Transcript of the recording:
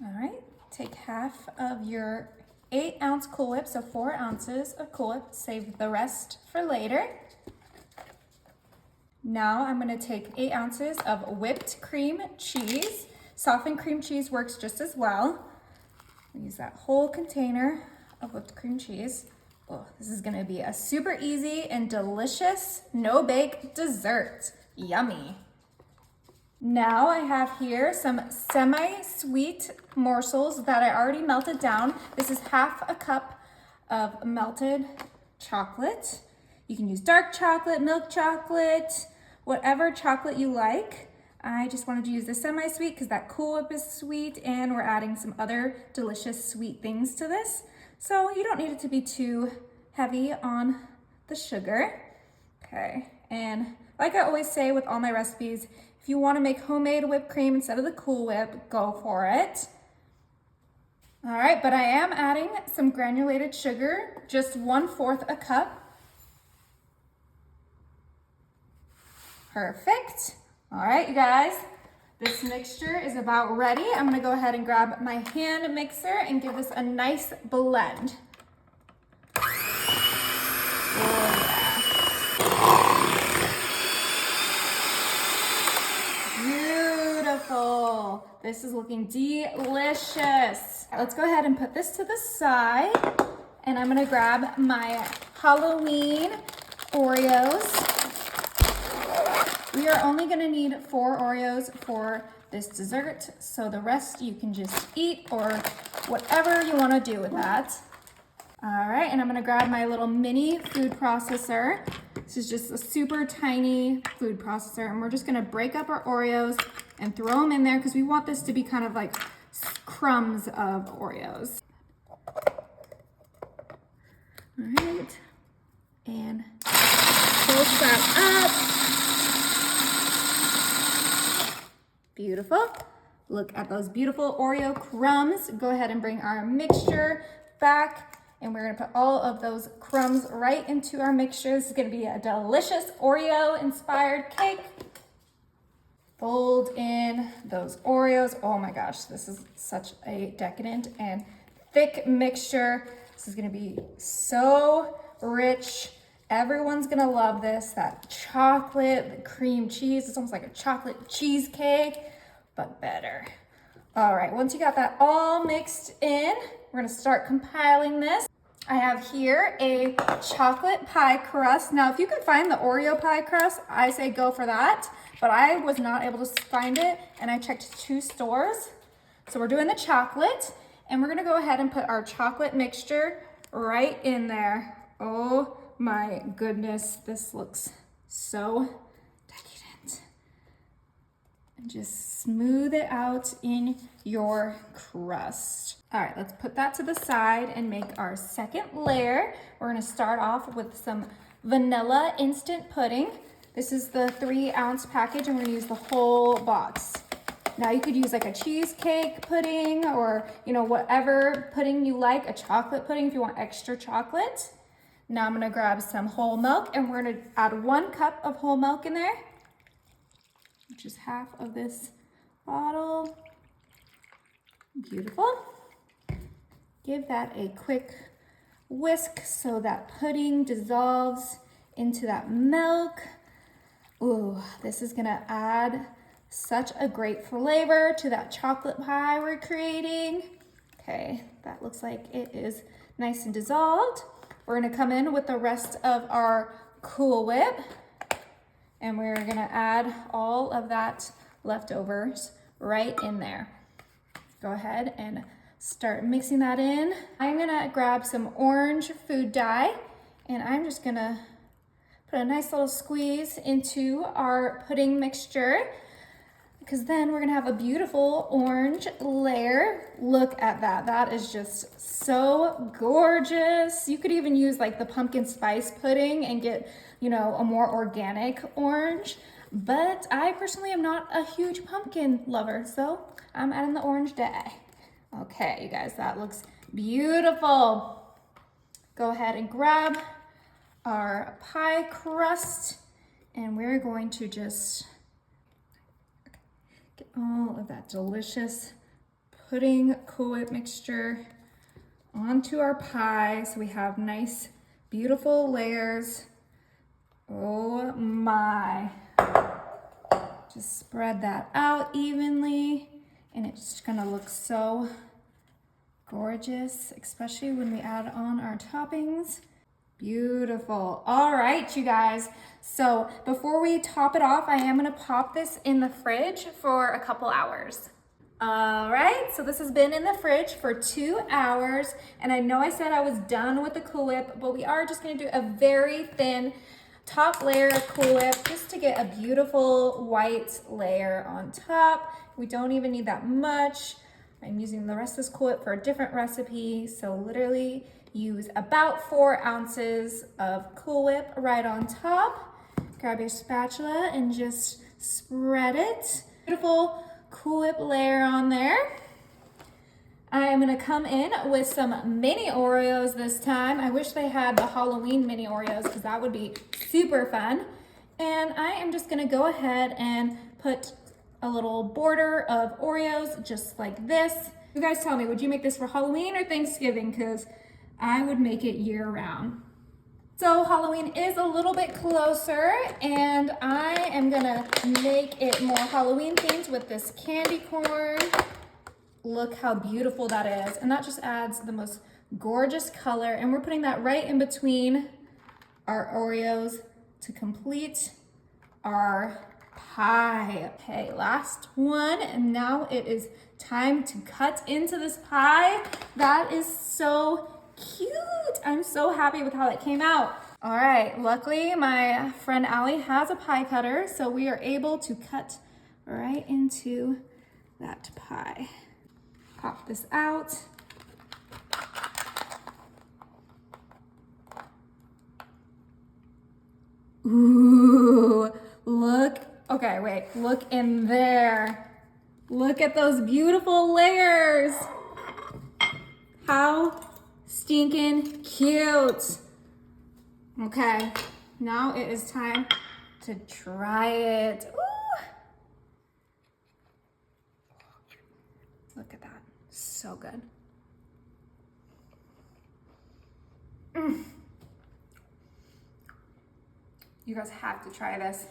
All right, take half of your 8-ounce Cool Whip, so 4 ounces of Cool Whip, save the rest for later. Now I'm gonna take 8 ounces of whipped cream cheese. Softened cream cheese works just as well. Use that whole container of whipped cream cheese. Oh, this is gonna be a super easy and delicious no-bake dessert. Yummy. Now I have here some semi-sweet morsels that I already melted down. This is half a cup of melted chocolate. You can use dark chocolate, milk chocolate, whatever chocolate you like. I just wanted to use the semi-sweet because that Cool Whip is sweet and we're adding some other delicious sweet things to this. So you don't need it to be too heavy on the sugar. Okay, and like I always say with all my recipes, if you want to make homemade whipped cream instead of the Cool Whip, go for it. All right, but I am adding some granulated sugar, just 1/4 a cup. Perfect. All right, you guys, this mixture is about ready. I'm gonna go ahead and grab my hand mixer and give this a nice blend. Beautiful. This is looking delicious. Let's go ahead and put this to the side. And I'm gonna grab my Halloween Oreos. We are only gonna need 4 Oreos for this dessert, so the rest you can just eat or whatever you wanna do with that. All right, and I'm gonna grab my little mini food processor. This is just a super tiny food processor, and we're just gonna break up our Oreos and throw them in there because we want this to be kind of like crumbs of Oreos. All right, and close that up. Beautiful. Look at those beautiful Oreo crumbs. Go ahead and bring our mixture back. And we're gonna put all of those crumbs right into our mixture. This is gonna be a delicious Oreo-inspired cake. Fold in those Oreos. Oh my gosh, this is such a decadent and thick mixture. This is gonna be so rich. Everyone's gonna love this. That chocolate, the cream cheese, it's almost like a chocolate cheesecake, but better. All right, once you got that all mixed in, we're gonna start compiling this. I have here a chocolate pie crust. Now, if you can find the Oreo pie crust, I say go for that, but I was not able to find it, and I checked 2 stores. So we're doing the chocolate, and we're gonna go ahead and put our chocolate mixture right in there. Oh my goodness, this looks so decadent. And just smooth it out in your crust. All right, let's put that to the side and make our second layer. We're gonna start off with some vanilla instant pudding. This is the 3-ounce package, and we're gonna use the whole box. Now you could use like a cheesecake pudding or whatever pudding you like, a chocolate pudding if you want extra chocolate. Now I'm gonna grab some whole milk, and we're gonna add 1 cup of whole milk in there, which is half of this bottle. Beautiful. Give that a quick whisk so that pudding dissolves into that milk. Ooh, this is gonna add such a great flavor to that chocolate pie we're creating. Okay, that looks like it is nice and dissolved. We're gonna come in with the rest of our Cool Whip, and we're gonna add all of that leftovers right in there. Go ahead and start mixing that in. I'm gonna grab some orange food dye, and I'm just gonna put a nice little squeeze into our pudding mixture, because then we're gonna have a beautiful orange layer. Look at that, that is just so gorgeous. You could even use like the pumpkin spice pudding and get, a more organic orange, but I personally am not a huge pumpkin lover, so I'm adding the orange dye. Okay, you guys, that looks beautiful. Go ahead and grab our pie crust, and we're going to just get all of that delicious putting Cool Whip mixture onto our pie so we have nice, beautiful layers. Oh my. Just spread that out evenly and it's just gonna look so gorgeous, especially when we add on our toppings. Beautiful. All right, you guys. So before we top it off, I am gonna pop this in the fridge for a couple hours. All right, so this has been in the fridge for 2 hours, and I know I said I was done with the Cool Whip, but we are just gonna do a very thin top layer of Cool Whip just to get a beautiful white layer on top. We don't even need that much. I'm using the rest of this Cool Whip for a different recipe, so literally use about 4 ounces of Cool Whip right on top. Grab your spatula and just spread it. Beautiful Cool Whip layer on there. I am gonna come in with some mini Oreos this time. I wish they had the Halloween mini Oreos because that would be super fun. And I am just gonna go ahead and put a little border of Oreos just like this. You guys tell me, would you make this for Halloween or Thanksgiving? Because I would make it year round. So Halloween is a little bit closer and I am gonna make it more Halloween themed with this candy corn. Look how beautiful that is. And that just adds the most gorgeous color. And we're putting that right in between our Oreos to complete our pie. Okay, last one. And now it is time to cut into this pie. That is so cute. I'm so happy with how that came out. All right, luckily my friend Allie has a pie cutter, so we are able to cut right into that pie. Pop this out. Ooh, look. Okay, wait, look in there. Look at those beautiful layers. How stinking cute. Okay, now it is time to try it. Ooh. Look at that, so good. You guys have to try this.